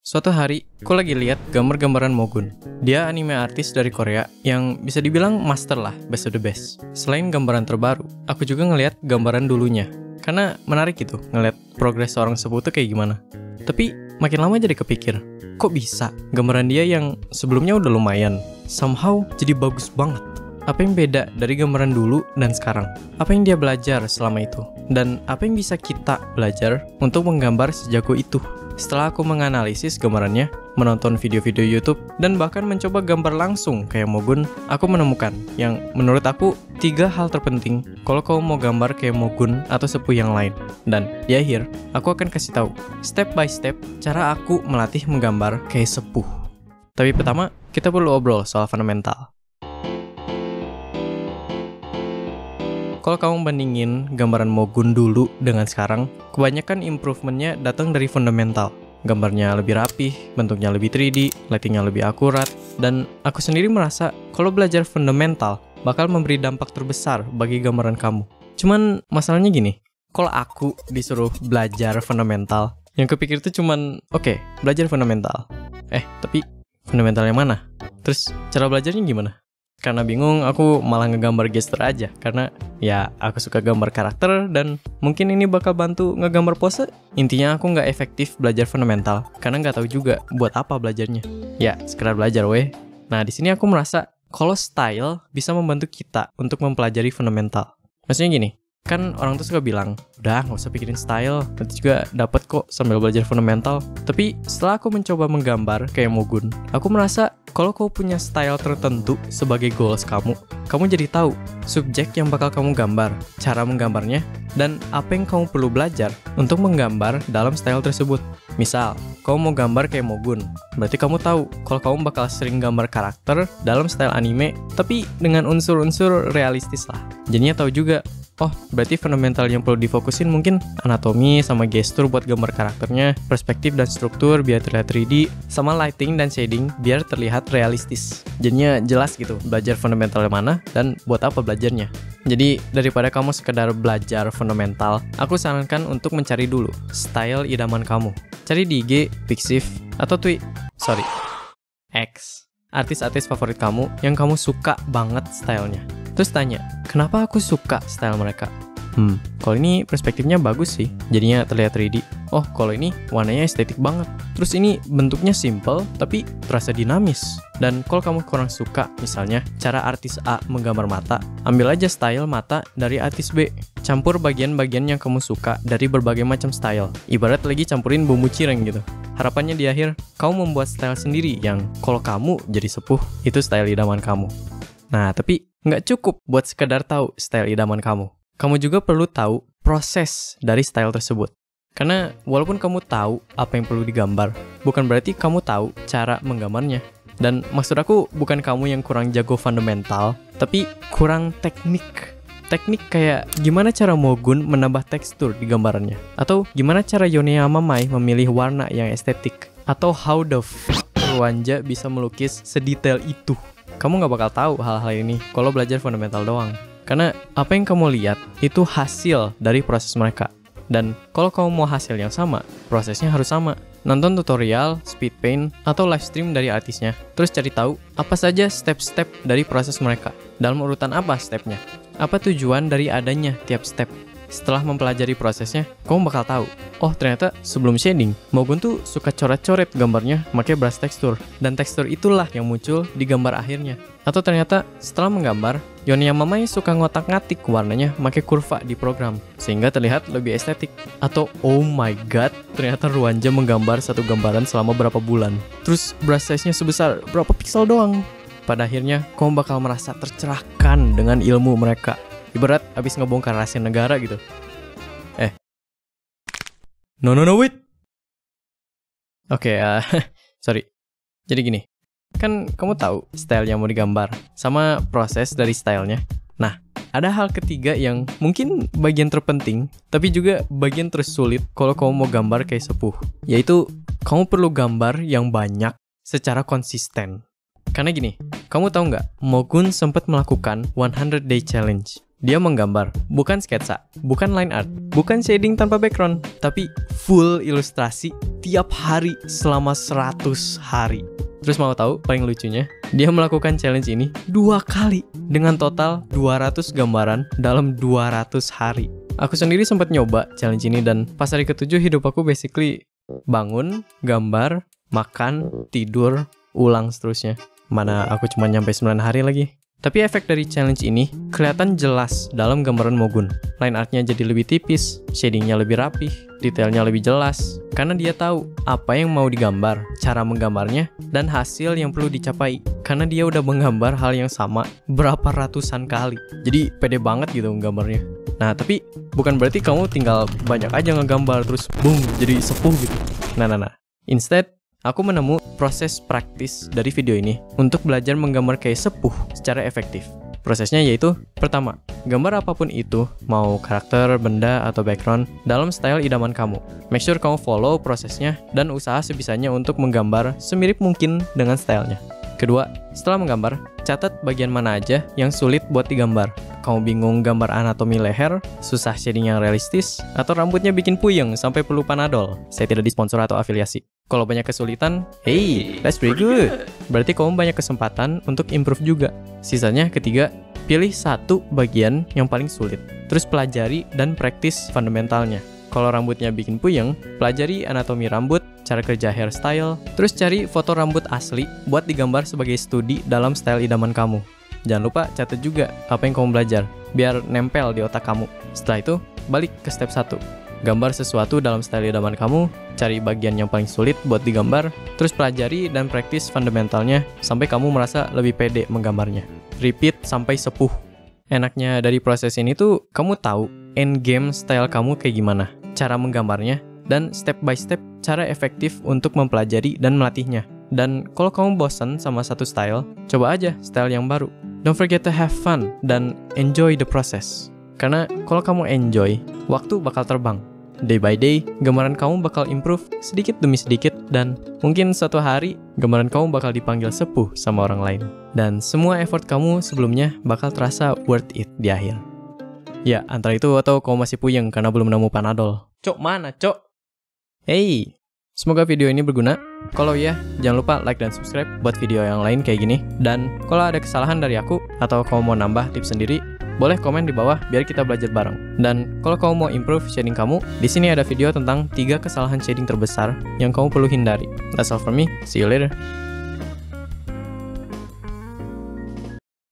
Suatu hari, aku lagi lihat gambar-gambaran Mogun. Dia anime artis dari Korea yang bisa dibilang master lah, best of the best. Selain gambaran terbaru, aku juga ngeliat gambaran dulunya. Karena menarik gitu, ngeliat progres seorang sepuh tuh kayak gimana. Tapi makin lama jadi kepikir, kok bisa gambaran dia yang sebelumnya udah lumayan, somehow jadi bagus banget. Apa yang beda dari gambaran dulu dan sekarang? Apa yang dia belajar selama itu? Dan apa yang bisa kita belajar untuk menggambar sejago itu? Setelah aku menganalisis gambarannya, menonton video-video YouTube, dan bahkan mencoba gambar langsung kayak Mogun, aku menemukan yang menurut aku 3 hal terpenting kalau kau mau gambar kayak Mogun atau sepuh yang lain. Dan di akhir, aku akan kasih tahu step by step cara aku melatih menggambar kayak sepuh. Tapi pertama, kita perlu obrol soal fundamental. Kalau kamu bandingin gambaran Mogun dulu dengan sekarang, kebanyakan improvementnya datang dari fundamental. Gambarnya lebih rapih, bentuknya lebih 3D, lightingnya lebih akurat, dan aku sendiri merasa kalau belajar fundamental bakal memberi dampak terbesar bagi gambaran kamu. Cuman masalahnya gini, kalau aku disuruh belajar fundamental, yang kepikir tuh cuman, oke, belajar fundamental. Tapi fundamental yang mana? Terus cara belajarnya gimana? Karena bingung, aku malah ngegambar gesture aja. Karena ya aku suka gambar karakter dan mungkin ini bakal bantu ngegambar pose. Intinya aku nggak efektif belajar fundamental karena nggak tahu juga buat apa belajarnya. Ya, sekedar belajar weh. Nah, di sini aku merasa kalau style bisa membantu kita untuk mempelajari fundamental. Maksudnya gini, kan orang tuh suka bilang, udah nggak usah pikirin style, nanti juga dapat kok sambil belajar fundamental. Tapi setelah aku mencoba menggambar kayak Mogun, aku merasa kalau kau punya style tertentu sebagai goals kamu jadi tahu subjek yang bakal kamu gambar, cara menggambarnya, dan apa yang kamu perlu belajar untuk menggambar dalam style tersebut. Misal, kamu mau gambar kayak Mogun, berarti kamu tahu kalau kamu bakal sering gambar karakter dalam style anime, tapi dengan unsur-unsur realistis lah. Jadinya tahu juga, oh, berarti fundamental yang perlu difokusin mungkin anatomi sama gestur buat gambar karakternya, perspektif dan struktur biar terlihat 3D, sama lighting dan shading biar terlihat realistis. Jadinya jelas gitu, belajar fundamental yang mana dan buat apa belajarnya. Jadi, daripada kamu sekedar belajar fundamental, aku sarankan untuk mencari dulu style idaman kamu. Cari di IG, Pixiv, atau X. Artis-artis favorit kamu yang kamu suka banget stylenya. Terus tanya, kenapa aku suka style mereka? Kalau ini perspektifnya bagus sih, jadinya terlihat 3D. Oh, kalau ini warnanya estetik banget. Terus ini bentuknya simple, tapi terasa dinamis. Dan kalau kamu kurang suka, misalnya cara artis A menggambar mata, ambil aja style mata dari artis B. Campur bagian-bagian yang kamu suka dari berbagai macam style. Ibarat lagi campurin bumbu cireng gitu. Harapannya di akhir, kamu membuat style sendiri yang kalau kamu jadi sepuh, itu style idaman kamu. Nah, tapi nggak cukup buat sekedar tahu style idaman kamu. Kamu juga perlu tahu proses dari style tersebut. Karena walaupun kamu tahu apa yang perlu digambar, bukan berarti kamu tahu cara menggambarnya. Dan maksud aku bukan kamu yang kurang jago fundamental, tapi kurang teknik. Teknik kayak gimana cara Mogun menambah tekstur di gambarannya. Atau gimana cara Yoneyama Mai memilih warna yang estetik. Atau how the Ruanja bisa melukis sedetail itu. Kamu nggak bakal tahu hal-hal ini kalau belajar fundamental doang. Karena apa yang kamu lihat itu hasil dari proses mereka. Dan kalau kamu mau hasil yang sama, prosesnya harus sama. Nonton tutorial, speed paint, atau live stream dari artisnya. Terus cari tahu apa saja step-step dari proses mereka. Dalam urutan apa stepnya? Apa tujuan dari adanya tiap step? Setelah mempelajari prosesnya, kamu bakal tahu. Oh, ternyata sebelum shading, Mogun tuh suka coret-coret gambarnya pakai brush tekstur. Dan tekstur itulah yang muncul di gambar akhirnya. Atau ternyata setelah menggambar, Yoneyama Mai suka ngotak-ngatik warnanya pakai kurva di program, sehingga terlihat lebih estetik. Atau oh my god, ternyata Ruanja menggambar satu gambaran selama berapa bulan. Terus brush size-nya sebesar berapa pixel doang. Pada akhirnya, kamu bakal merasa tercerahkan dengan ilmu mereka. Ibarat abis ngebongkar rahasia negara gitu. No, wait. Oke, sorry. Jadi gini, kan kamu tahu style yang mau digambar, sama proses dari stylenya. Nah, ada hal ketiga yang mungkin bagian terpenting, tapi juga bagian tersulit kalau kamu mau gambar kayak sepuh. Yaitu, kamu perlu gambar yang banyak secara konsisten. Karena gini, kamu tahu nggak, Mogun sempat melakukan 100 Day Challenge. Dia menggambar, bukan sketsa, bukan line art, bukan shading tanpa background, tapi full ilustrasi tiap hari selama 100 hari. Terus mau tahu paling lucunya? Dia melakukan challenge ini 2 kali dengan total 200 gambaran dalam 200 hari. Aku sendiri sempat nyoba challenge ini dan pas hari ke-7 hidup aku basically bangun, gambar, makan, tidur, ulang seterusnya. Mana aku cuma nyampe 9 hari lagi. Tapi efek dari challenge ini kelihatan jelas dalam gambaran Mogun. Line artnya jadi lebih tipis, shadingnya lebih rapih, detailnya lebih jelas. Karena dia tahu apa yang mau digambar, cara menggambarnya, dan hasil yang perlu dicapai. Karena dia udah menggambar hal yang sama berapa ratusan kali. Jadi pede banget gitu menggambarnya. Nah tapi bukan berarti kamu tinggal banyak aja ngegambar terus boom jadi sepuh gitu. Nah. Instead, aku menemu proses praktis dari video ini untuk belajar menggambar kayak sepuh secara efektif. Prosesnya yaitu, pertama, gambar apapun itu, mau karakter, benda, atau background, dalam style idaman kamu. Make sure kamu follow prosesnya dan usaha sebisanya untuk menggambar semirip mungkin dengan stylenya. Kedua, setelah menggambar, catat bagian mana aja yang sulit buat digambar. Kamu bingung gambar anatomi leher, susah shading yang realistis, atau rambutnya bikin puyeng sampai perlu Panadol. Saya tidak disponsor atau afiliasi. Kalau banyak kesulitan, hey, that's pretty good. Berarti kamu banyak kesempatan untuk improve juga. Sisanya ketiga, pilih satu bagian yang paling sulit. Terus pelajari dan praktis fundamentalnya. Kalau rambutnya bikin puyeng, pelajari anatomi rambut, cara kerja hairstyle, terus cari foto rambut asli buat digambar sebagai studi dalam style idaman kamu. Jangan lupa catat juga apa yang kamu belajar, biar nempel di otak kamu. Setelah itu, balik ke step 1. Gambar sesuatu dalam style idaman kamu, cari bagian yang paling sulit buat digambar, terus pelajari dan praktis fundamentalnya sampai kamu merasa lebih pede menggambarnya. Repeat sampai sepuh. Enaknya dari proses ini tuh, kamu tahu endgame style kamu kayak gimana, cara menggambarnya, dan step by step cara efektif untuk mempelajari dan melatihnya. Dan kalau kamu bosan sama satu style, coba aja style yang baru. Don't forget to have fun dan enjoy the process. Karena kalau kamu enjoy, waktu bakal terbang. Day by day, gambaran kamu bakal improve sedikit demi sedikit dan mungkin suatu hari, gambaran kamu bakal dipanggil sepuh sama orang lain. Dan semua effort kamu sebelumnya bakal terasa worth it di akhir. Ya, antara itu atau kamu masih puyeng karena belum nemu Panadol. Cok, mana, Cok? Hey, semoga video ini berguna. Kalau ya, jangan lupa like dan subscribe buat video yang lain kayak gini. Dan kalau ada kesalahan dari aku atau kamu mau nambah tips sendiri, boleh komen di bawah biar kita belajar bareng. Dan kalau kamu mau improve shading kamu, di sini ada video tentang 3 kesalahan shading terbesar yang kamu perlu hindari. That's all from me. See you later.